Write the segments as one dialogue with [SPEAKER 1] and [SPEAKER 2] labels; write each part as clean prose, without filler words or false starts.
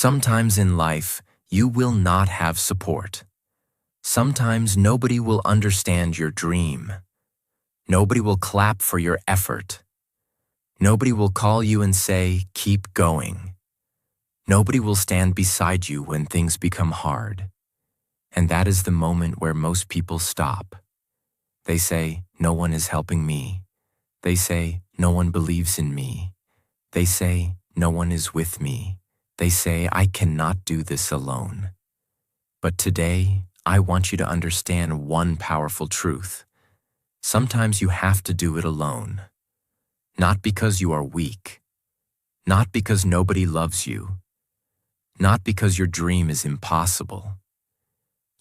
[SPEAKER 1] Sometimes in life, you will not have support. Sometimes nobody will understand your dream. Nobody will clap for your effort. Nobody will call you and say, "Keep going." Nobody will stand beside you when things become hard. And that is the moment where most people stop. They say, "No one is helping me." They say, "No one believes in me." They say, "No one is with me." They say, "I cannot do this alone." But today, I want you to understand one powerful truth. Sometimes you have to do it alone. Not because you are weak. Not because nobody loves you. Not because your dream is impossible.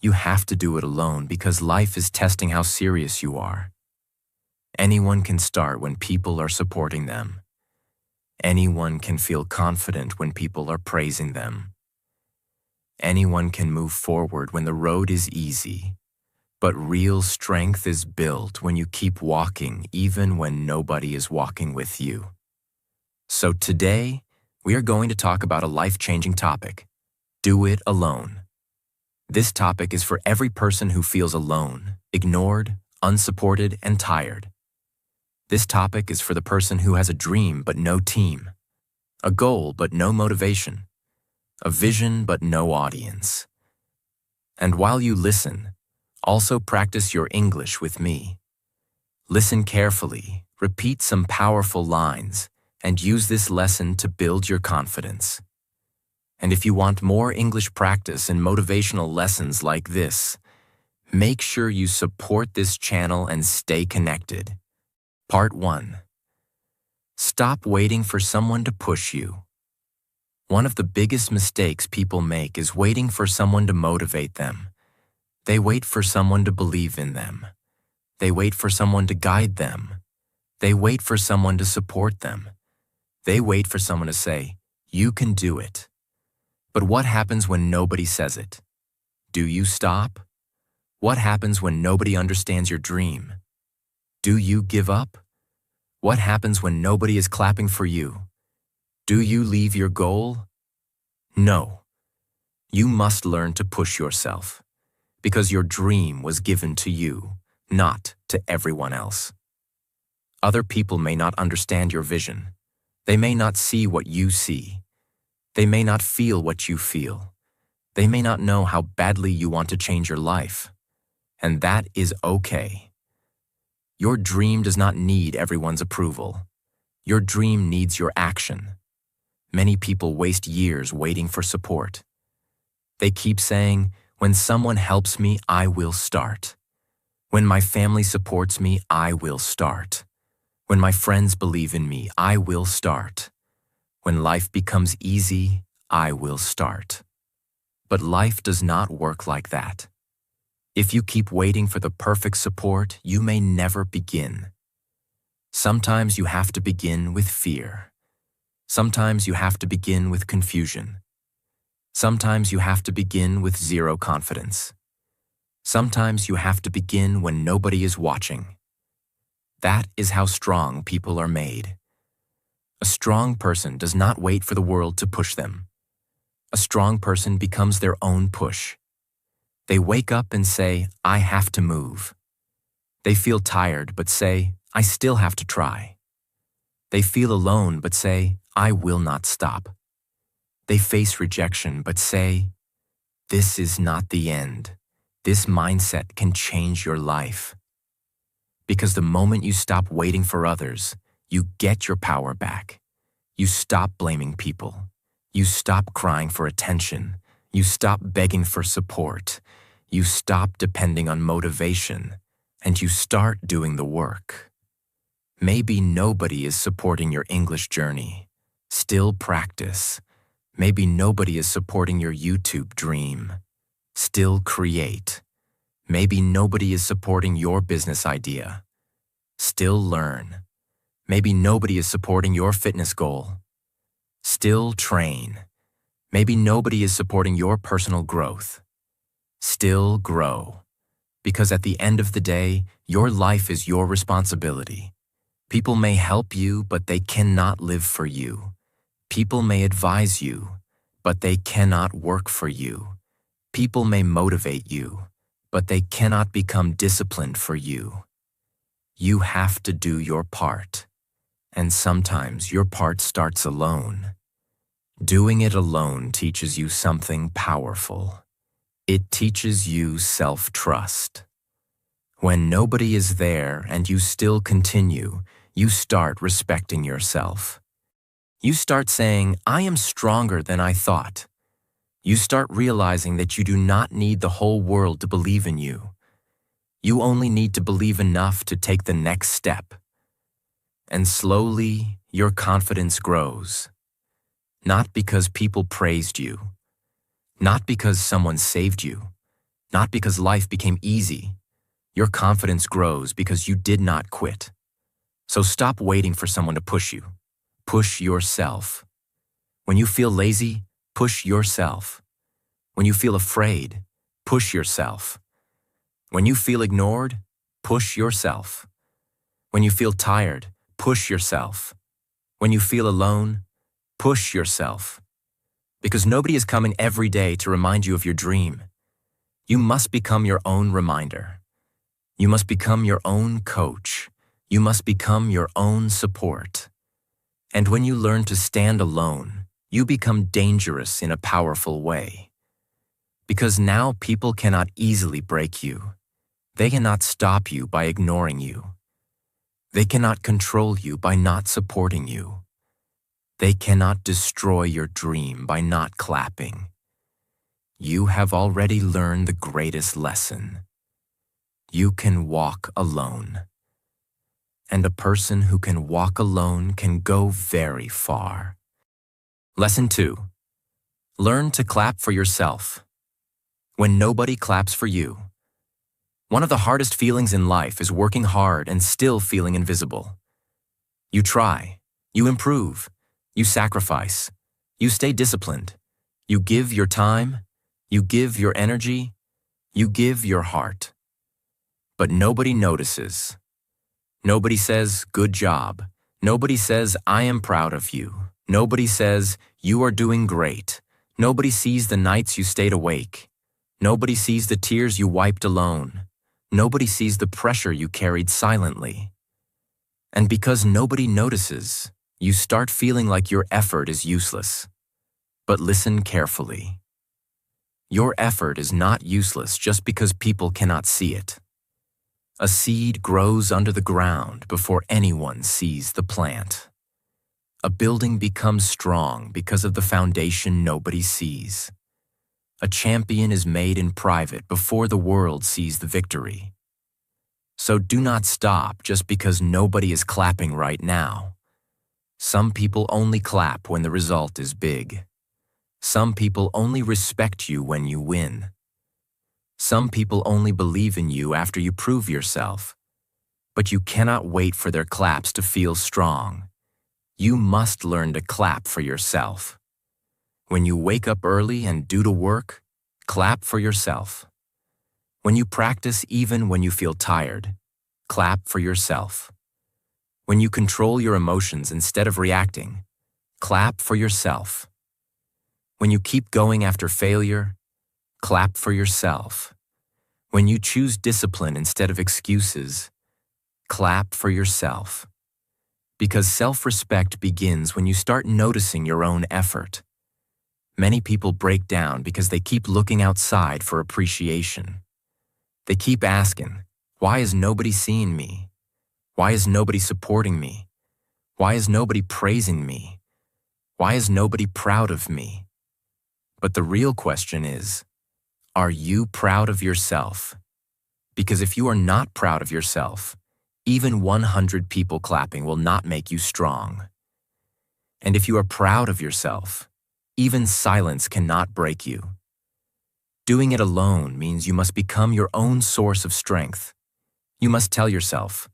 [SPEAKER 1] You have to do it alone because life is testing how serious you are. Anyone can start when people are supporting them. Anyone can feel confident when people are praising them. Anyone can move forward when the road is easy. But real strength is built when you keep walking even when nobody is walking with you. So today, we are going to talk about a life-changing topic. Do it alone. This topic is for every person who feels alone, ignored, unsupported, and tired. This topic is for the person who has a dream but no team, a goal but no motivation, a vision but no audience. And while you listen, also practice your English with me. Listen carefully, repeat some powerful lines, and use this lesson to build your confidence. And if you want more English practice and motivational lessons like this, make sure you support this channel and stay connected. Part 1. Stop waiting for someone to push you. One of the biggest mistakes people make is waiting for someone to motivate them. They wait for someone to believe in them. They wait for someone to guide them. They wait for someone to support them. They wait for someone to say, "You can do it." But what happens when nobody says it? Do you stop? What happens when nobody understands your dream? Do you give up? What happens when nobody is clapping for you? Do you leave your goal? No. You must learn to push yourself, because your dream was given to you, not to everyone else. Other people may not understand your vision. They may not see what you see. They may not feel what you feel. They may not know how badly you want to change your life. And that is okay. Your dream does not need everyone's approval. Your dream needs your action. Many people waste years waiting for support. They keep saying, "When someone helps me, I will start. When my family supports me, I will start. When my friends believe in me, I will start. When life becomes easy, I will start." But life does not work like that. If you keep waiting for the perfect support, you may never begin. Sometimes you have to begin with fear. Sometimes you have to begin with confusion. Sometimes you have to begin with zero confidence. Sometimes you have to begin when nobody is watching. That is how strong people are made. A strong person does not wait for the world to push them. A strong person becomes their own push. They wake up and say, "I have to move." They feel tired but say, "I still have to try." They feel alone but say, "I will not stop." They face rejection but say, "This is not the end. This mindset can change your life." Because the moment you stop waiting for others, you get your power back. You stop blaming people. You stop crying for attention. You stop begging for support. You stop depending on motivation, and you start doing the work. Maybe nobody is supporting your English journey. Still practice. Maybe nobody is supporting your YouTube dream. Still create. Maybe nobody is supporting your business idea. Still learn. Maybe nobody is supporting your fitness goal. Still train. Maybe nobody is supporting your personal growth. Still grow. Because at the end of the day, your life is your responsibility. People may help you, but they cannot live for you. People may advise you. but they cannot work for you. People may motivate you, but they cannot become disciplined for you. You have to do your part, and sometimes your part starts alone. Doing it alone teaches you something powerful. It teaches you self-trust. When nobody is there and you still continue, you start respecting yourself. You start saying, "I am stronger than I thought." You start realizing that you do not need the whole world to believe in you. You only need to believe enough to take the next step. And slowly, your confidence grows. Not because people praised you, not because someone saved you, not because life became easy. Your confidence grows because you did not quit. So stop waiting for someone to push you. Push yourself. When you feel lazy, push yourself. When you feel afraid, push yourself. When you feel ignored, push yourself. When you feel tired, push yourself. When you feel alone, push yourself. Because nobody is coming every day to remind you of your dream. You must become your own reminder. You must become your own coach. You must become your own support. And when you learn to stand alone, you become dangerous in a powerful way. Because now people cannot easily break you. They cannot stop you by ignoring you. They cannot control you by not supporting you. They cannot destroy your dream by not clapping. You have already learned the greatest lesson. You can walk alone. And a person who can walk alone can go very far. Lesson 2. Learn to clap for yourself. When nobody claps for you. One of the hardest feelings in life is working hard and still feeling invisible. You try, you improve, you sacrifice, you stay disciplined, you give your time, you give your energy, you give your heart. But nobody notices. Nobody says, "Good job." Nobody says, "I am proud of you." Nobody says, "You are doing great." Nobody sees the nights you stayed awake. Nobody sees the tears you wiped alone. Nobody sees the pressure you carried silently. And because nobody notices, you start feeling like your effort is useless. But listen carefully. Your effort is not useless just because people cannot see it. A seed grows under the ground before anyone sees the plant. A building becomes strong because of the foundation nobody sees. A champion is made in private before the world sees the victory. So do not stop just because nobody is clapping right now. Some people only clap when the result is big. Some people only respect you when you win. Some people only believe in you after you prove yourself. But you cannot wait for their claps to feel strong. You must learn to clap for yourself. When you wake up early and do the work, clap for yourself. When you practice even when you feel tired, clap for yourself. When you control your emotions instead of reacting, clap for yourself. When you keep going after failure, clap for yourself. When you choose discipline instead of excuses, clap for yourself. Because self-respect begins when you start noticing your own effort. Many people break down because they keep looking outside for appreciation. They keep asking, "Why is nobody seeing me? Why is nobody supporting me? Why is nobody praising me? Why is nobody proud of me?" But the real question is, are you proud of yourself? Because if you are not proud of yourself, even 100 people clapping will not make you strong. And if you are proud of yourself, even silence cannot break you. Doing it alone means you must become your own source of strength. You must tell yourself,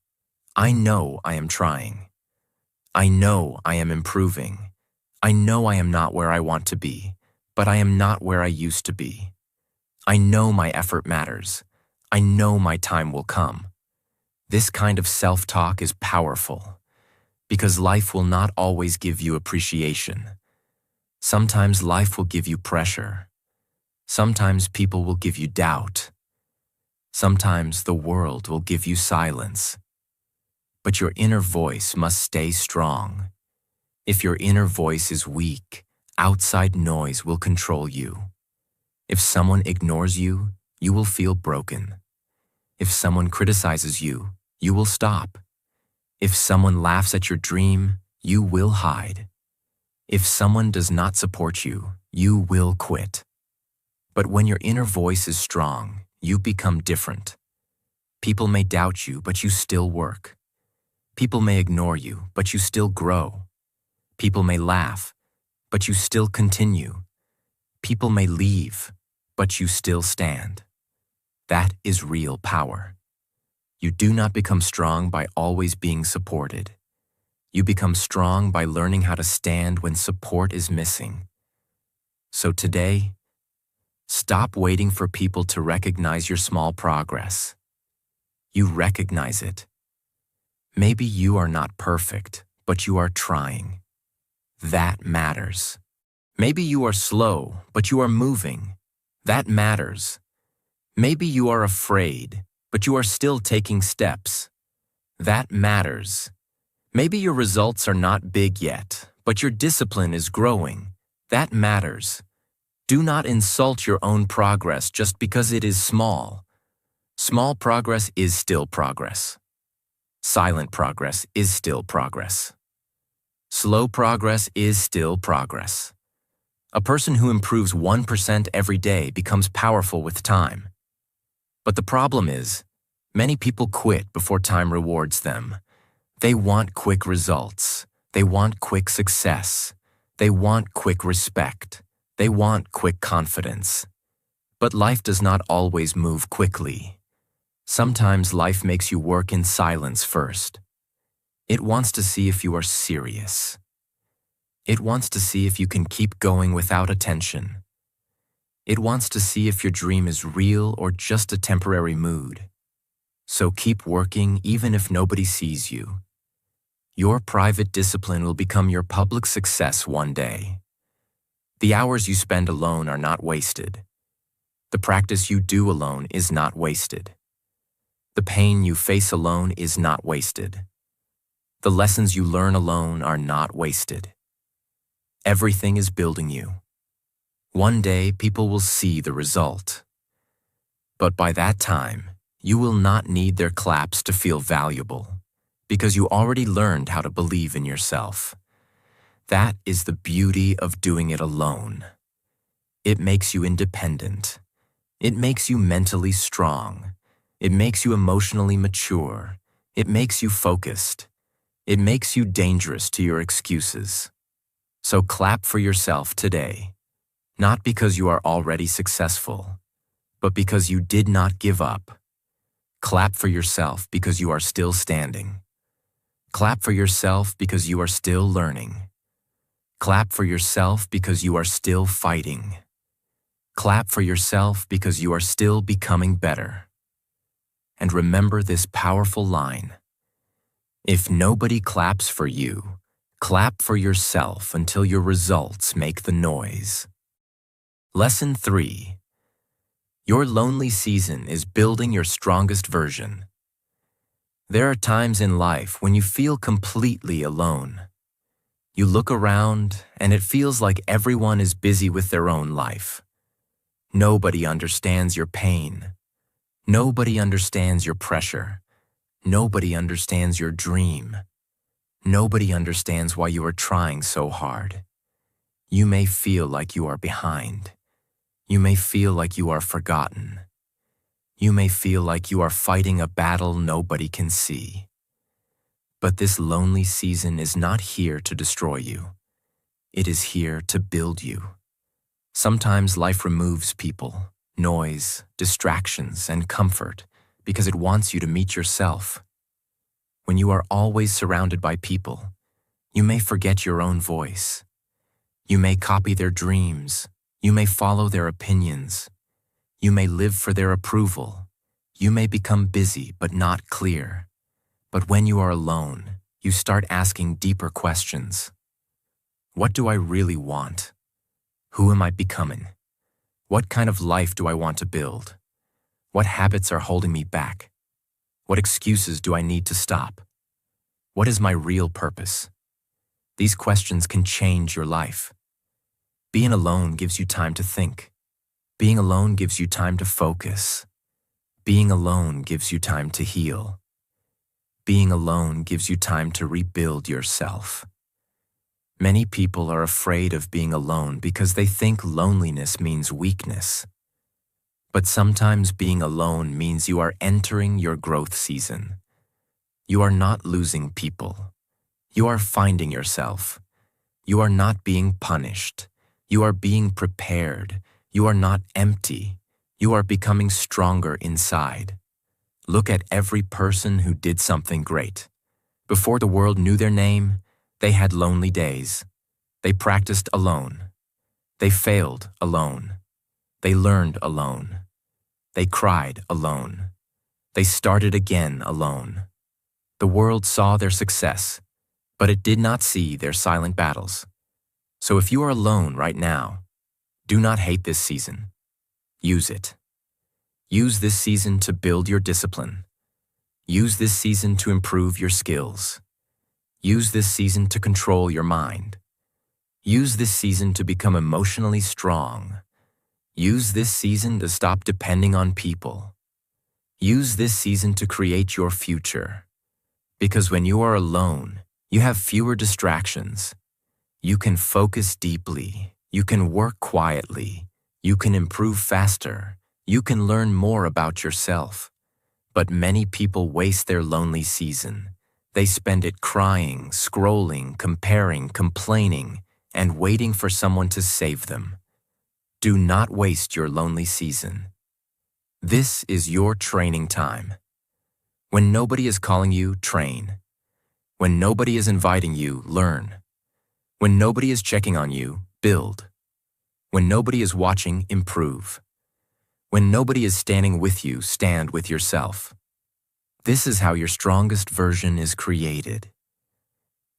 [SPEAKER 1] "I know I am trying. I know I am improving. I know I am not where I want to be, but I am not where I used to be. I know my effort matters. I know my time will come." This kind of self-talk is powerful because life will not always give you appreciation. Sometimes life will give you pressure. Sometimes people will give you doubt. Sometimes the world will give you silence. But your inner voice must stay strong. If your inner voice is weak, outside noise will control you. If someone ignores you, you will feel broken. If someone criticizes you, you will stop. If someone laughs at your dream, you will hide. If someone does not support you, you will quit. But when your inner voice is strong, you become different. People may doubt you, but you still work. People may ignore you, but you still grow. People may laugh, but you still continue. People may leave, but you still stand. That is real power. You do not become strong by always being supported. You become strong by learning how to stand when support is missing. So today, stop waiting for people to recognize your small progress. You recognize it. Maybe you are not perfect, but you are trying. That matters. Maybe you are slow, but you are moving. That matters. Maybe you are afraid, but you are still taking steps. That matters. Maybe your results are not big yet, but your discipline is growing. That matters. Do not insult your own progress just because it is small. Small progress is still progress. Silent progress is still progress. Slow progress is still progress. A person who improves 1% every day becomes powerful with time. But the problem is, many people quit before time rewards them. They want quick results. They want quick success. They want quick respect. They want quick confidence. But life does not always move quickly. Sometimes life makes you work in silence first. It wants to see if you are serious. It wants to see if you can keep going without attention. It wants to see if your dream is real or just a temporary mood. So keep working even if nobody sees you. Your private discipline will become your public success one day. The hours you spend alone are not wasted. The practice you do alone is not wasted. The pain you face alone is not wasted. The lessons you learn alone are not wasted. Everything is building you. One day, people will see the result. But by that time, you will not need their claps to feel valuable, because you already learned how to believe in yourself. That is the beauty of doing it alone. It makes you independent. It makes you mentally strong. It makes you emotionally mature. It makes you focused. It makes you dangerous to your excuses. So clap for yourself today, not because you are already successful, but because you did not give up. Clap for yourself because you are still standing. Clap for yourself because you are still learning. Clap for yourself because you are still fighting. Clap for yourself because you are still becoming better. And remember this powerful line: if nobody claps for you, clap for yourself until your results make the noise. Lesson 3. Your lonely season is building your strongest version. There are times in life when you feel completely alone. You look around and it feels like everyone is busy with their own life. Nobody understands your pain. Nobody understands your pressure. Nobody understands your dream. Nobody understands why you are trying so hard. You may feel like you are behind. You may feel like you are forgotten. You may feel like you are fighting a battle nobody can see. But this lonely season is not here to destroy you. It is here to build you. Sometimes life removes people, noise, distractions, and comfort because it wants you to meet yourself. When you are always surrounded by people, you may forget your own voice. You may copy their dreams. You may follow their opinions. You may live for their approval. You may become busy but not clear. But when you are alone, you start asking deeper questions. What do I really want? Who am I becoming? What kind of life do I want to build? What habits are holding me back? What excuses do I need to stop? What is my real purpose? These questions can change your life. Being alone gives you time to think. Being alone gives you time to focus. Being alone gives you time to heal. Being alone gives you time to rebuild yourself. Many people are afraid of being alone because they think loneliness means weakness. But sometimes being alone means you are entering your growth season. You are not losing people. You are finding yourself. You are not being punished. You are being prepared. You are not empty. You are becoming stronger inside. Look at every person who did something great. Before the world knew their name, they had lonely days. They practiced alone. They failed alone. They learned alone. They cried alone. They started again alone. The world saw their success, but it did not see their silent battles. So if you are alone right now, do not hate this season. Use it. Use this season to build your discipline. Use this season to improve your skills. Use this season to control your mind. Use this season to become emotionally strong. Use this season to stop depending on people. Use this season to create your future. Because when you are alone, you have fewer distractions. You can focus deeply. You can work quietly. You can improve faster. You can learn more about yourself. But many people waste their lonely season. They spend it crying, scrolling, comparing, complaining, and waiting for someone to save them. Do not waste your lonely season. This is your training time. When nobody is calling you, train. When nobody is inviting you, learn. When nobody is checking on you, build. When nobody is watching, improve. When nobody is standing with you, stand with yourself. This is how your strongest version is created.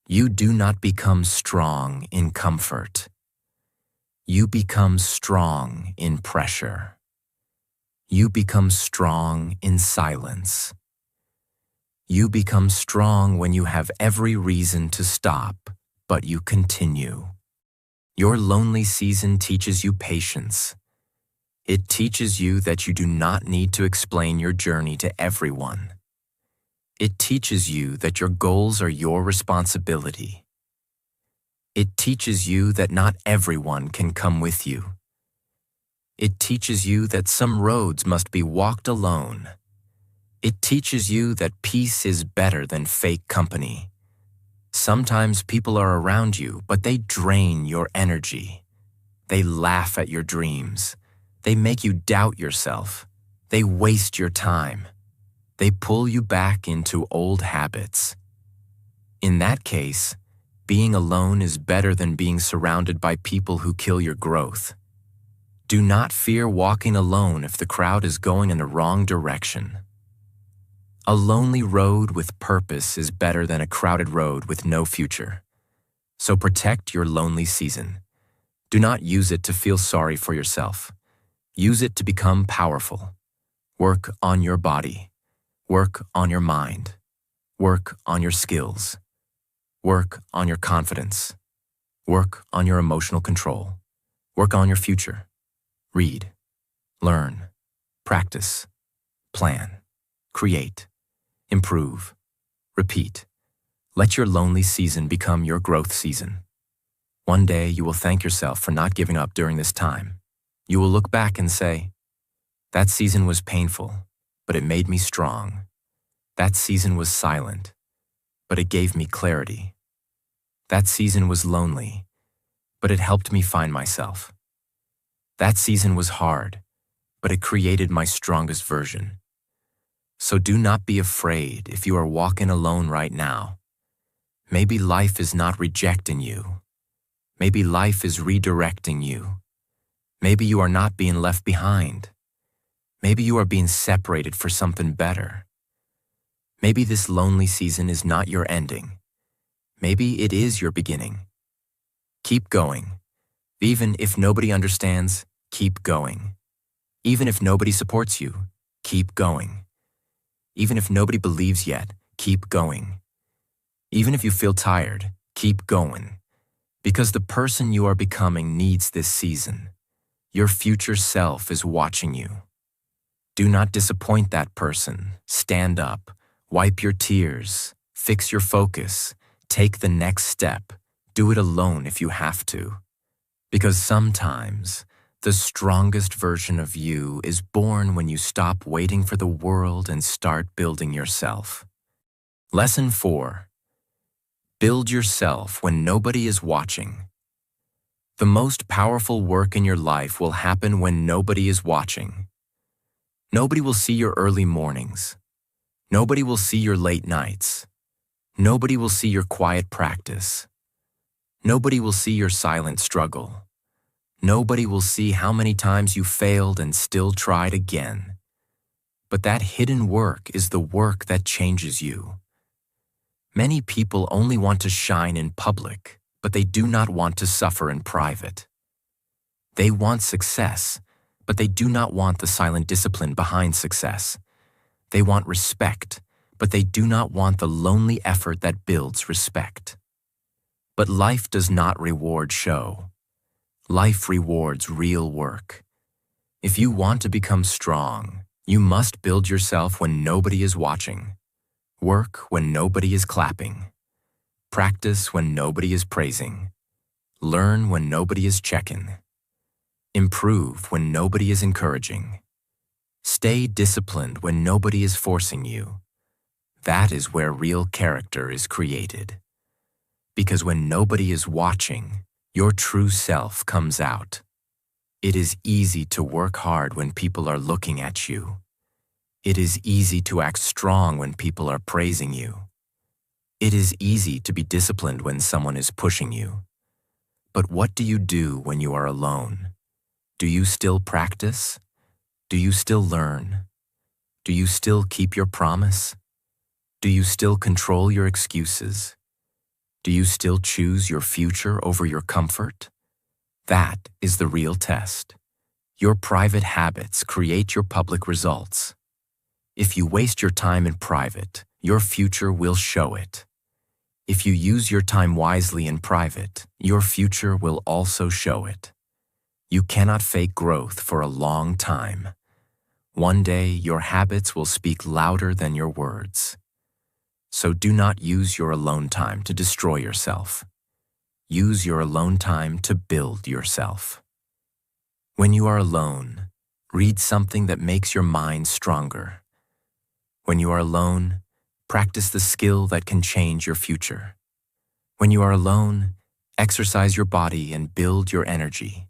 [SPEAKER 1] You do not become strong in comfort. You become strong in pressure. You become strong in silence. You become strong when you have every reason to stop, but you continue. Your lonely season teaches you patience. It teaches you that you do not need to explain your journey to everyone. It teaches you that your goals are your responsibility. It teaches you that not everyone can come with you. It teaches you that some roads must be walked alone. It teaches you that peace is better than fake company. Sometimes people are around you, but they drain your energy. They laugh at your dreams. They make you doubt yourself. They waste your time. They pull you back into old habits. In that case, being alone is better than being surrounded by people who kill your growth. Do not fear walking alone if the crowd is going in the wrong direction. A lonely road with purpose is better than a crowded road with no future. So protect your lonely season. Do not use it to feel sorry for yourself. Use it to become powerful. Work on your body. Work on your mind. Work on your skills. Work on your confidence. Work on your emotional control. Work on your future. Read. Learn. Practice. Plan. Create. Improve. Repeat. Let your lonely season become your growth season. One day you will thank yourself for not giving up during this time. You will look back and say, "That season was painful, but it made me strong. That season was silent, but it gave me clarity. That season was lonely, but it helped me find myself. That season was hard, but it created my strongest version." So do not be afraid if you are walking alone right now. Maybe life is not rejecting you. Maybe life is redirecting you. Maybe you are not being left behind. Maybe you are being separated for something better. Maybe this lonely season is not your ending. Maybe it is your beginning. Keep going. Even if nobody understands, keep going. Even if nobody supports you, keep going. Even if nobody believes yet, keep going. Even if you feel tired, keep going. Because the person you are becoming needs this season. Your future self is watching you. Do not disappoint that person. Stand up, wipe your tears, fix your focus, take the next step. Do it alone if you have to. Because sometimes, the strongest version of you is born when you stop waiting for the world and start building yourself. Lesson 4. Build yourself when nobody is watching. The most powerful work in your life will happen when nobody is watching. Nobody will see your early mornings. Nobody will see your late nights. Nobody will see your quiet practice. Nobody will see your silent struggle. Nobody will see how many times you failed and still tried again. But that hidden work is the work that changes you. Many people only want to shine in public, but they do not want to suffer in private. They want success, but they do not want the silent discipline behind success. They want respect, but they do not want the lonely effort that builds respect. But life does not reward show. Life rewards real work. If you want to become strong, you must build yourself when nobody is watching. Work when nobody is clapping. Practice when nobody is praising. Learn when nobody is checking. Improve when nobody is encouraging. Stay disciplined when nobody is forcing you. That is where real character is created. Because when nobody is watching, your true self comes out. It is easy to work hard when people are looking at you. It is easy to act strong when people are praising you. It is easy to be disciplined when someone is pushing you. But what do you do when you are alone? Do you still practice? Do you still learn? Do you still keep your promise? Do you still control your excuses? Do you still choose your future over your comfort? That is the real test. Your private habits create your public results. If you waste your time in private, your future will show it. If you use your time wisely in private, your future will also show it. You cannot fake growth for a long time. One day, your habits will speak louder than your words. So do not use your alone time to destroy yourself. Use your alone time to build yourself. When you are alone, read something that makes your mind stronger. When you are alone, practice the skill that can change your future. When you are alone, exercise your body and build your energy.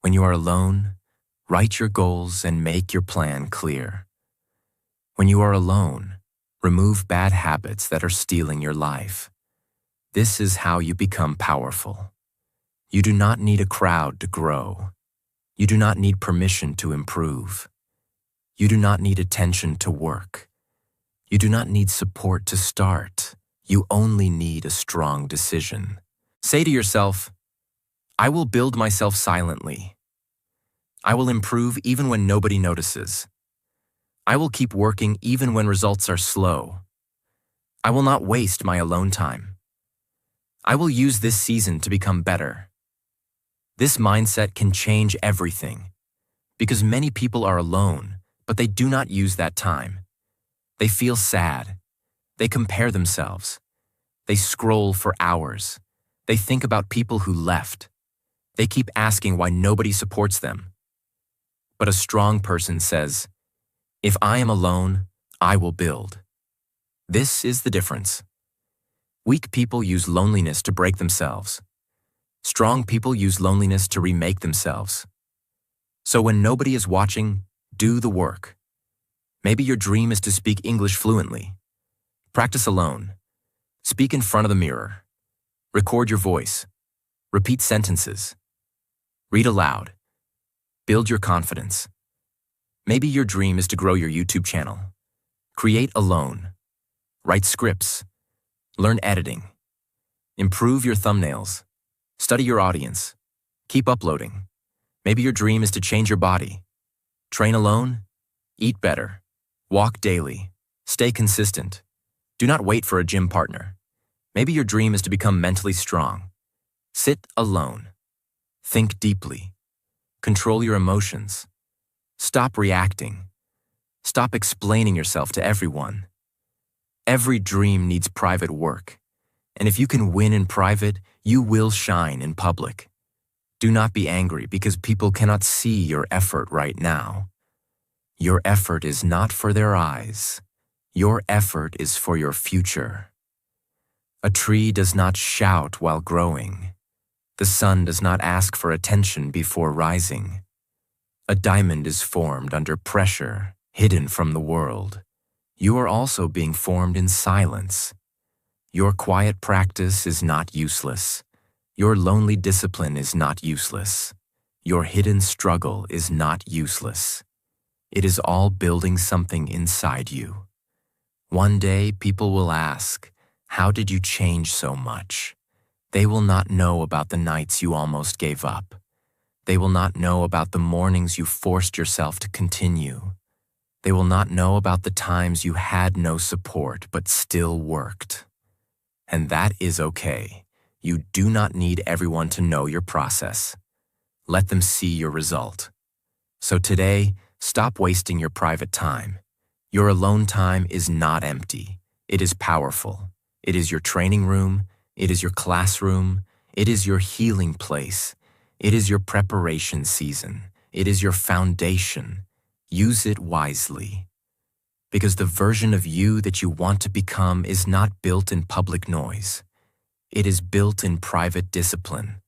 [SPEAKER 1] When you are alone, write your goals and make your plan clear. When you are alone, remove bad habits that are stealing your life. This is how you become powerful. You do not need a crowd to grow. You do not need permission to improve. You do not need attention to work. You do not need support to start. You only need a strong decision. Say to yourself, I will build myself silently. I will improve even when nobody notices. I will keep working even when results are slow. I will not waste my alone time. I will use this season to become better. This mindset can change everything, because many people are alone, but they do not use that time. They feel sad. They compare themselves. They scroll for hours. They think about people who left. They keep asking why nobody supports them. But a strong person says, if I am alone, I will build. This is the difference. Weak people use loneliness to break themselves. Strong people use loneliness to remake themselves. So when nobody is watching, do the work. Maybe your dream is to speak English fluently. Practice alone. Speak in front of the mirror. Record your voice. Repeat sentences. Read aloud. Build your confidence. Maybe your dream is to grow your YouTube channel. Create alone. Write scripts. Learn editing. Improve your thumbnails. Study your audience. Keep uploading. Maybe your dream is to change your body. Train alone, eat better, walk daily, stay consistent. Do not wait for a gym partner. Maybe your dream is to become mentally strong. Sit alone. Think deeply. Control your emotions. Stop reacting. Stop explaining yourself to everyone. Every dream needs private work, and if you can win in private, you will shine in public. Do not be angry because people cannot see your effort right now. Your effort is not for their eyes. Your effort is for your future. A tree does not shout while growing. The sun does not ask for attention before rising. A diamond is formed under pressure, hidden from the world. You are also being formed in silence. Your quiet practice is not useless. Your lonely discipline is not useless. Your hidden struggle is not useless. It is all building something inside you. One day, people will ask, "How did you change so much?" They will not know about the nights you almost gave up. They will not know about the mornings you forced yourself to continue. They will not know about the times you had no support but still worked. And that is okay. You do not need everyone to know your process. Let them see your result. So today, stop wasting your private time. Your alone time is not empty. It is powerful. It is your training room. It is your classroom. It is your healing place. It is your preparation season. It is your foundation. Use it wisely. Because the version of you that you want to become is not built in public noise. It is built in private discipline.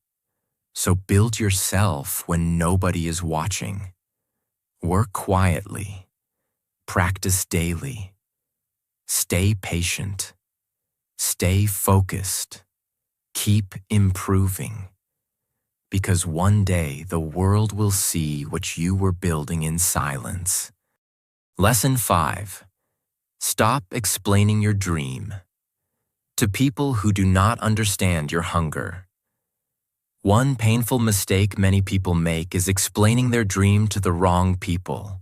[SPEAKER 1] So build yourself when nobody is watching. Work quietly. Practice daily. Stay patient. Stay focused. Keep improving. Because one day the world will see what you were building in silence. Lesson 5. Stop explaining your dream. To people who do not understand your hunger. One painful mistake many people make is explaining their dream to the wrong people.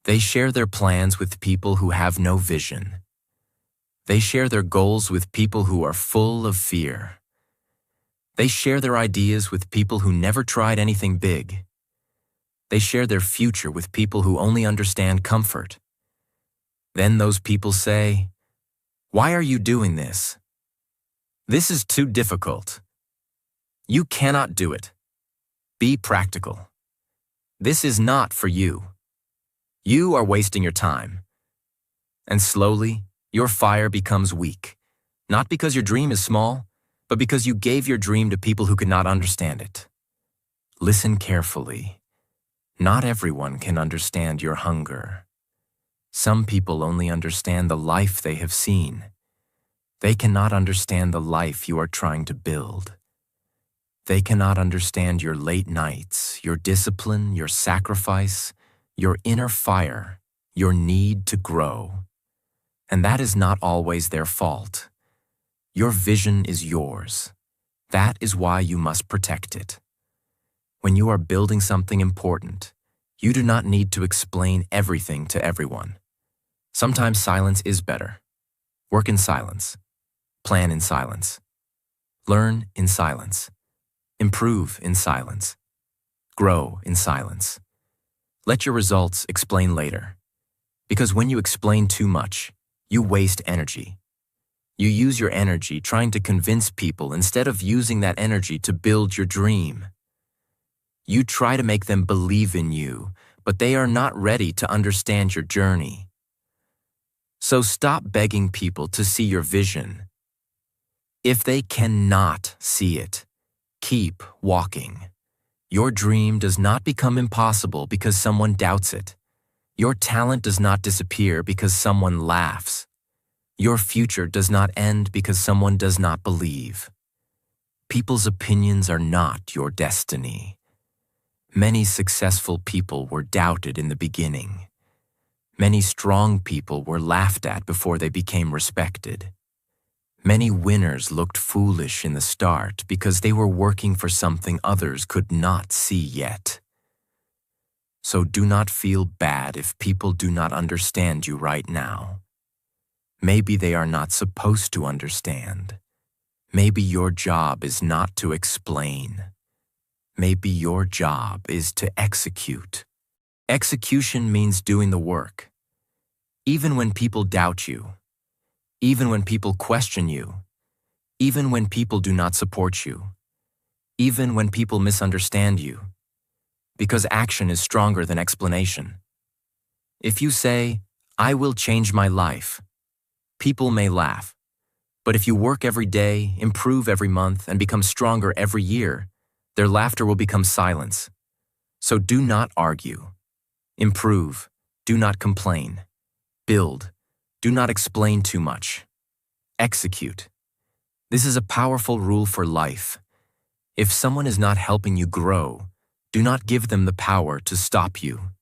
[SPEAKER 1] They share their plans with people who have no vision. They share their goals with people who are full of fear. They share their ideas with people who never tried anything big. They share their future with people who only understand comfort. Then those people say, "Why are you doing this? This is too difficult. You cannot do it. Be practical. This is not for you. You are wasting your time." And slowly, your fire becomes weak, not because your dream is small, but because you gave your dream to people who could not understand it. Listen carefully. Not everyone can understand your hunger. Some people only understand the life they have seen. They cannot understand the life you are trying to build. They cannot understand your late nights, your discipline, your sacrifice, your inner fire, your need to grow. And that is not always their fault. Your vision is yours. That is why you must protect it. When you are building something important, you do not need to explain everything to everyone. Sometimes silence is better. Work in silence. Plan in silence. Learn in silence. Improve in silence. Grow in silence. Let your results explain later. Because when you explain too much, you waste energy. You use your energy trying to convince people instead of using that energy to build your dream. You try to make them believe in you, but they are not ready to understand your journey. So stop begging people to see your vision. If they cannot see it, keep walking. Your dream does not become impossible because someone doubts it. Your talent does not disappear because someone laughs. Your future does not end because someone does not believe. People's opinions are not your destiny. Many successful people were doubted in the beginning. Many strong people were laughed at before they became respected. Many winners looked foolish in the start because they were working for something others could not see yet. So do not feel bad if people do not understand you right now. Maybe they are not supposed to understand. Maybe your job is not to explain. Maybe your job is to execute. Execution means doing the work. Even when people doubt you, even when people question you, even when people do not support you, even when people misunderstand you, because action is stronger than explanation. If you say, "I will change my life," people may laugh. But if you work every day, improve every month, and become stronger every year, their laughter will become silence. So do not argue. Improve. Do not complain. Build. Do not explain too much. Execute. This is a powerful rule for life. If someone is not helping you grow, do not give them the power to stop you.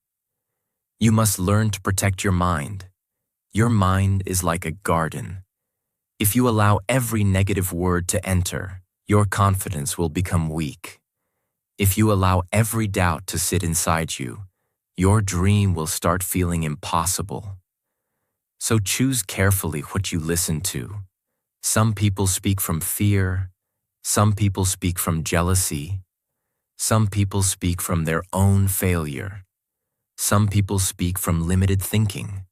[SPEAKER 1] You must learn to protect your mind. Your mind is like a garden. If you allow every negative word to enter, your confidence will become weak. If you allow every doubt to sit inside you, your dream will start feeling impossible. So choose carefully what you listen to. Some people speak from fear. Some people speak from jealousy. Some people speak from their own failure. Some people speak from limited thinking.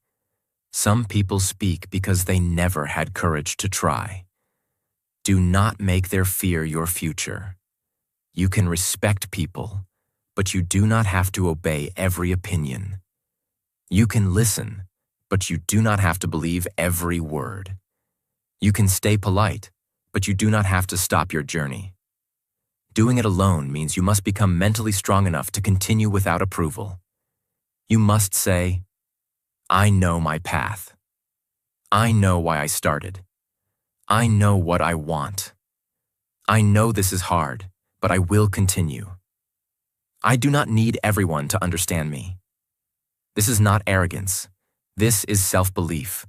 [SPEAKER 1] Some people speak because they never had courage to try. Do not make their fear your future. You can respect people, but you do not have to obey every opinion. You can listen, but you do not have to believe every word. You can stay polite, but you do not have to stop your journey. Doing it alone means you must become mentally strong enough to continue without approval. You must say, "I know my path. I know why I started. I know what I want. I know this is hard, but I will continue. I do not need everyone to understand me." This is not arrogance. This is self-belief.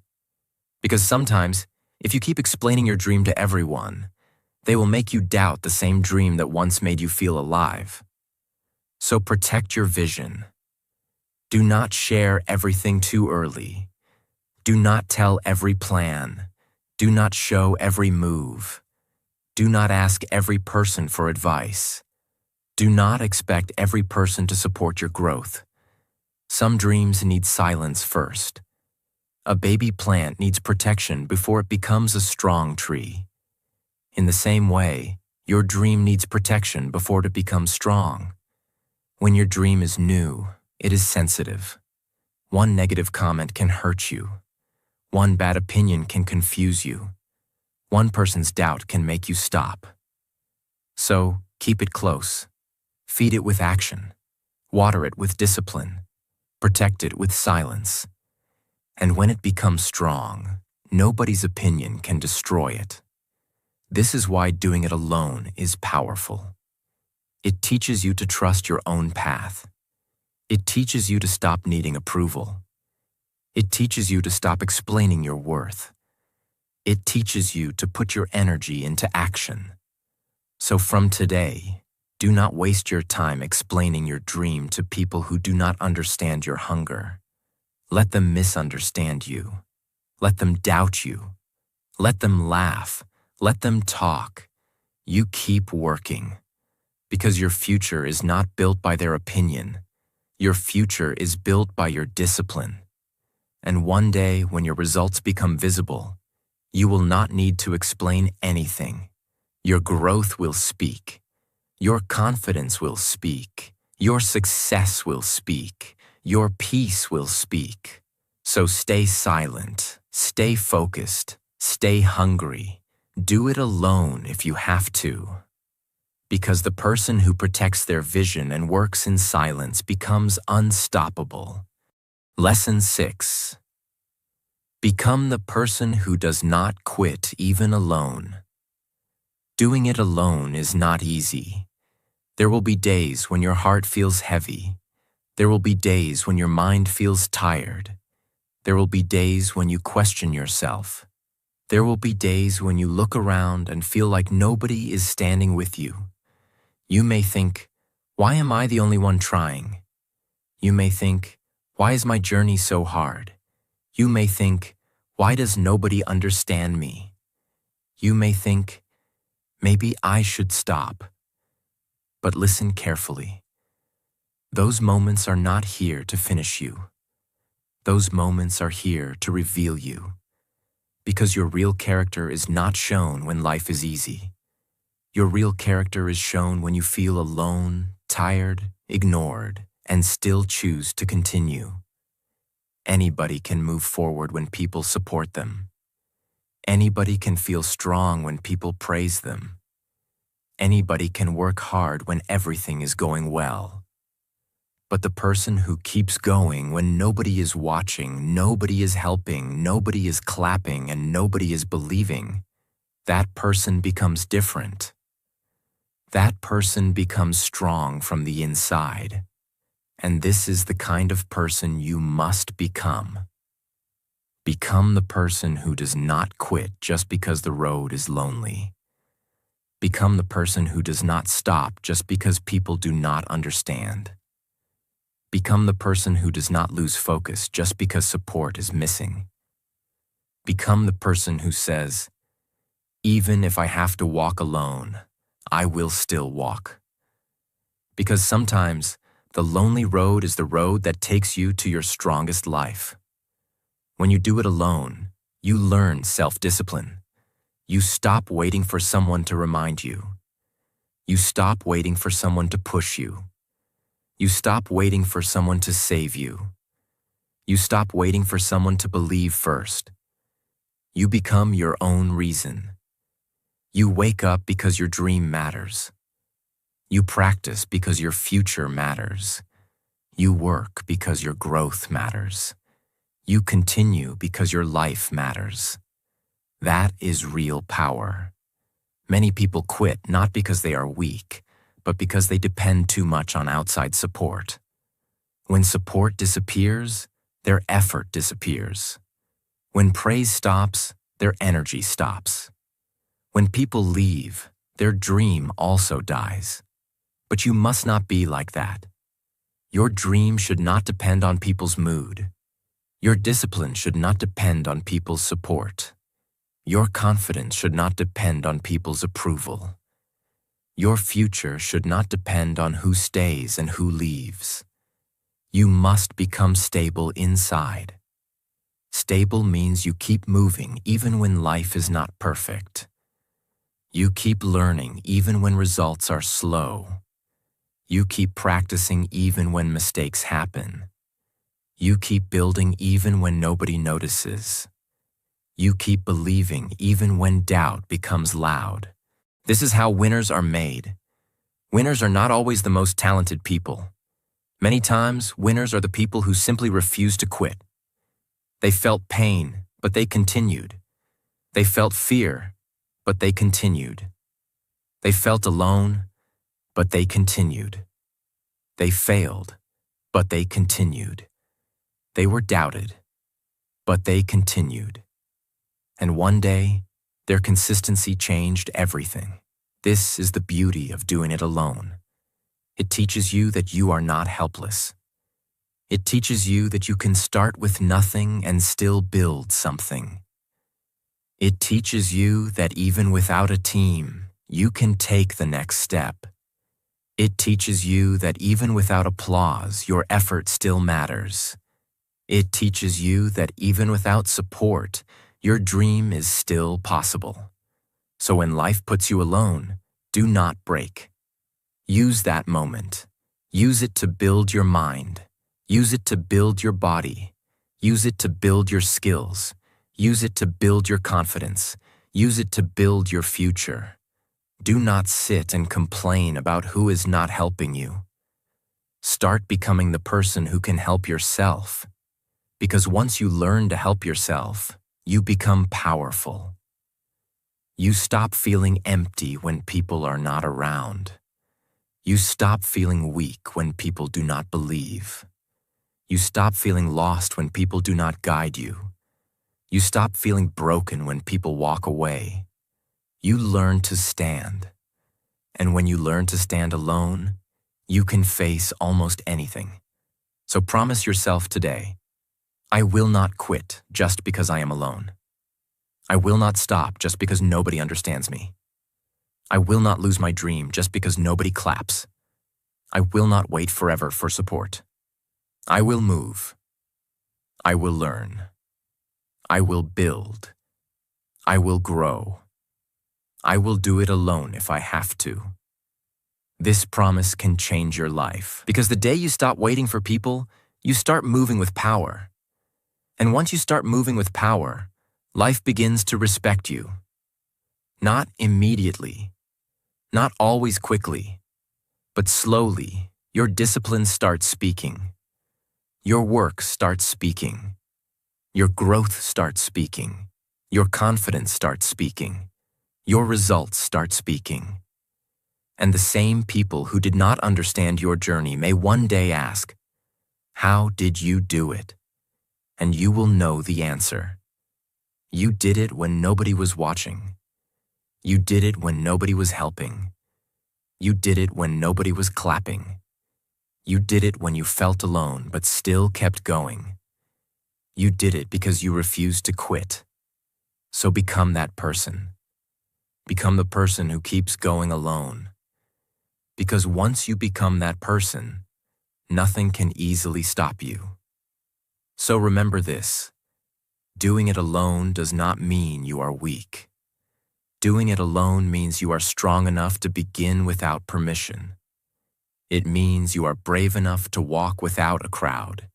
[SPEAKER 1] Because sometimes, if you keep explaining your dream to everyone, they will make you doubt the same dream that once made you feel alive. So protect your vision. Do not share everything too early. Do not tell every plan. Do not show every move. Do not ask every person for advice. Do not expect every person to support your growth. Some dreams need silence first. A baby plant needs protection before it becomes a strong tree. In the same way, your dream needs protection before it becomes strong. When your dream is new, it is sensitive. One negative comment can hurt you. One bad opinion can confuse you. One person's doubt can make you stop. So, keep it close. Feed it with action. Water it with discipline. Protect it with silence. And when it becomes strong, nobody's opinion can destroy it. This is why doing it alone is powerful. It teaches you to trust your own path. It teaches you to stop needing approval. It teaches you to stop explaining your worth. It teaches you to put your energy into action. So from today, do not waste your time explaining your dream to people who do not understand your hunger. Let them misunderstand you. Let them doubt you. Let them laugh. Let them talk. You keep working. Because your future is not built by their opinion. Your future is built by your discipline. And one day, when your results become visible, you will not need to explain anything. Your growth will speak. Your confidence will speak. Your success will speak. Your peace will speak. So stay silent. Stay focused. Stay hungry. Do it alone if you have to. Because the person who protects their vision and works in silence becomes unstoppable. Lesson 6. Become the person who does not quit even alone. Doing it alone is not easy. There will be days when your heart feels heavy. There will be days when your mind feels tired. There will be days when you question yourself. There will be days when you look around and feel like nobody is standing with you. You may think, why am I the only one trying? You may think, why is my journey so hard? You may think, why does nobody understand me? You may think, maybe I should stop. But listen carefully. Those moments are not here to finish you. Those moments are here to reveal you. Because your real character is not shown when life is easy. Your real character is shown when you feel alone, tired, ignored, and still choose to continue. Anybody can move forward when people support them. Anybody can feel strong when people praise them. Anybody can work hard when everything is going well. But the person who keeps going when nobody is watching, nobody is helping, nobody is clapping, and nobody is believing, that person becomes different. That person becomes strong from the inside. And this is the kind of person you must become. Become the person who does not quit just because the road is lonely. Become the person who does not stop just because people do not understand. Become the person who does not lose focus just because support is missing. Become the person who says, even if I have to walk alone, I will still walk. Because sometimes, the lonely road is the road that takes you to your strongest life. When you do it alone, you learn self-discipline. You stop waiting for someone to remind you. You stop waiting for someone to push you. You stop waiting for someone to save you. You stop waiting for someone to believe first. You become your own reason. You wake up because your dream matters. You practice because your future matters. You work because your growth matters. You continue because your life matters. That is real power. Many people quit not because they are weak, but because they depend too much on outside support. When support disappears, their effort disappears. When praise stops, their energy stops. When people leave, their dream also dies. But you must not be like that. Your dream should not depend on people's mood. Your discipline should not depend on people's support. Your confidence should not depend on people's approval. Your future should not depend on who stays and who leaves. You must become stable inside. Stable means you keep moving even when life is not perfect. You keep learning even when results are slow. You keep practicing even when mistakes happen. You keep building even when nobody notices. You keep believing even when doubt becomes loud. This is how winners are made. Winners are not always the most talented people. Many times, winners are the people who simply refuse to quit. They felt pain, but they continued. They felt fear, but they continued. They felt alone, but they continued. They failed, but they continued. They were doubted, but they continued. And one day, their consistency changed everything. This is the beauty of doing it alone. It teaches you that you are not helpless. It teaches you that you can start with nothing and still build something. It teaches you that even without a team, you can take the next step. It teaches you that even without applause, your effort still matters. It teaches you that even without support, your dream is still possible. So when life puts you alone, do not break. Use that moment. Use it to build your mind. Use it to build your body. Use it to build your skills. Use it to build your confidence. Use it to build your future. Do not sit and complain about who is not helping you. Start becoming the person who can help yourself. Because once you learn to help yourself, you become powerful. You stop feeling empty when people are not around. You stop feeling weak when people do not believe. You stop feeling lost when people do not guide you. You stop feeling broken when people walk away. You learn to stand. And when you learn to stand alone, you can face almost anything. So promise yourself today, I will not quit just because I am alone. I will not stop just because nobody understands me. I will not lose my dream just because nobody claps. I will not wait forever for support. I will move. I will learn. I will build. I will grow. I will do it alone if I have to. This promise can change your life, because the day you stop waiting for people, you start moving with power. And once you start moving with power, life begins to respect you. Not immediately, not always quickly, but slowly, your discipline starts speaking. Your work starts speaking. Your growth starts speaking. Your confidence starts speaking. Your results start speaking. And the same people who did not understand your journey may one day ask, how did you do it? And you will know the answer. You did it when nobody was watching. You did it when nobody was helping. You did it when nobody was clapping. You did it when you felt alone but still kept going. You did it because you refused to quit. So become that person. Become the person who keeps going alone. Because once you become that person, nothing can easily stop you. So remember this: doing it alone does not mean you are weak. Doing it alone means you are strong enough to begin without permission. It means you are brave enough to walk without a crowd.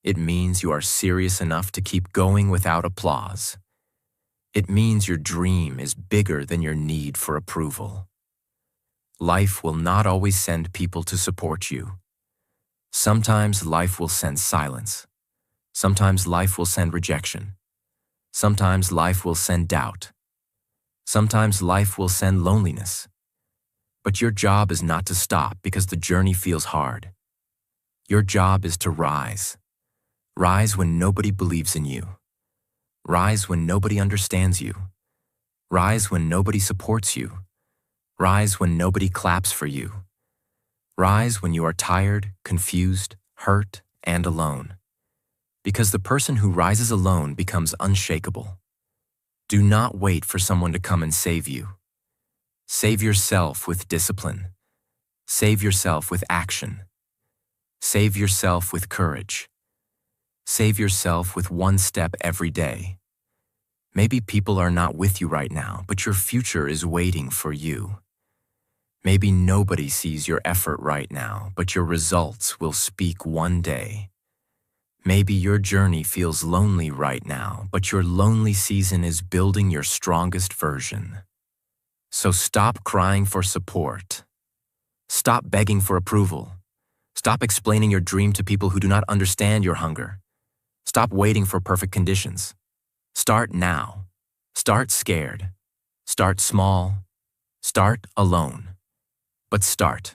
[SPEAKER 1] It means you are serious enough to keep going without applause. It means your dream is bigger than your need for approval. Life will not always send people to support you. Sometimes life will send silence. Sometimes life will send rejection. Sometimes life will send doubt. Sometimes life will send loneliness. But your job is not to stop because the journey feels hard. Your job is to rise. Rise when nobody believes in you. Rise when nobody understands you. Rise when nobody supports you. Rise when nobody claps for you. Rise when you are tired, confused, hurt, and alone. Because the person who rises alone becomes unshakable. Do not wait for someone to come and save you. Save yourself with discipline. Save yourself with action. Save yourself with courage. Save yourself with one step every day. Maybe people are not with you right now, but your future is waiting for you. Maybe nobody sees your effort right now, but your results will speak one day. Maybe your journey feels lonely right now, but your lonely season is building your strongest version. So stop crying for support. Stop begging for approval. Stop explaining your dream to people who do not understand your hunger. Stop waiting for perfect conditions. Start now. Start scared. Start small. Start alone. But start,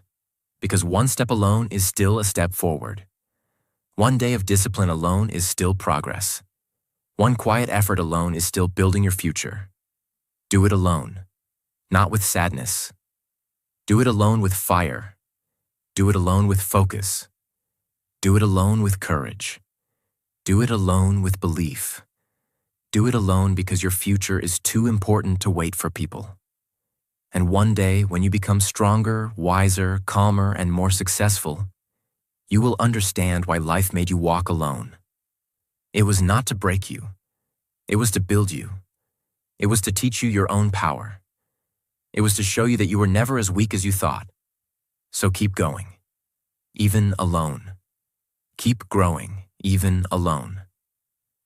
[SPEAKER 1] because one step alone is still a step forward. One day of discipline alone is still progress. One quiet effort alone is still building your future. Do it alone, not with sadness. Do it alone with fire. Do it alone with focus. Do it alone with courage. Do it alone with belief. Do it alone because your future is too important to wait for people. And one day, when you become stronger, wiser, calmer, and more successful, you will understand why life made you walk alone. It was not to break you. It was to build you. It was to teach you your own power. It was to show you that you were never as weak as you thought. So keep going, even alone. Keep growing, even alone.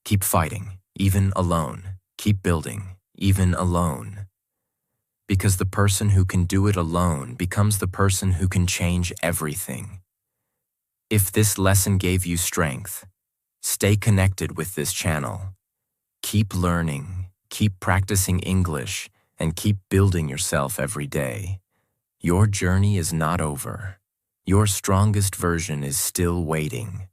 [SPEAKER 1] Keep fighting, even alone. Keep building, even alone. Because the person who can do it alone becomes the person who can change everything. If this lesson gave you strength, stay connected with this channel. Keep learning, keep practicing English, and keep building yourself every day. Your journey is not over. Your strongest version is still waiting.